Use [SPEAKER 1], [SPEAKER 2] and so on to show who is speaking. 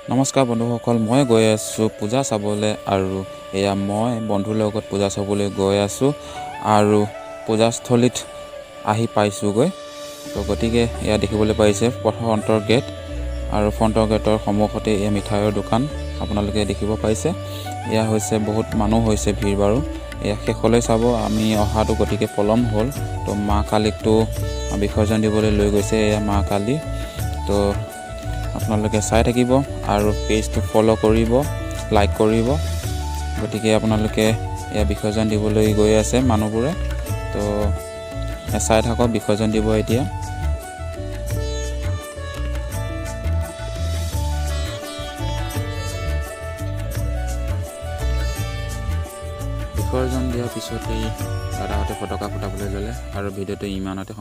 [SPEAKER 1] নমস্কাৰ বন্ধুসকল, মই গৈ আছোঁ পূজা চাবলৈ আৰু এয়া মই বন্ধুৰ লগত পূজা চাবলৈ গৈ আছোঁ আৰু পূজাস্থলীত আহি পাইছোঁগৈ। তো গতিকে এয়া দেখিবলৈ পাইছে ফ্ৰণ্টৰ গেট আৰু ফ্ৰণ্টৰ গেটৰ সন্মুখতে এয়া মিঠাইৰ দোকান আপোনালোকে দেখিব পাইছে। এয়া হৈছে বহুত মানুহ হৈছে ভিৰ বাৰু। এয়া শেষলৈ চাব আমি অহাটো গতিকে পলম হ'ল। তো মা কালীকটো বিসৰ্জন দিবলৈ লৈ গৈছে এয়া মা কালী। তো আপোনালোকে চাই থাকিব আৰু পেজটো ফ'ল' কৰিব, লাইক কৰিব। গতিকে আপোনালোকে এয়া বিসৰ্জন দিবলৈ গৈ আছে মানুহবোৰে। তো চাই থাকক, বিসৰ্জন দিব এতিয়া। বিসৰ্জন দিয়াৰ পিছতেই দাদাহঁতে ফটকা ফুটাবলৈ ল'লে আৰু ভিডিঅ'টো ইমানতে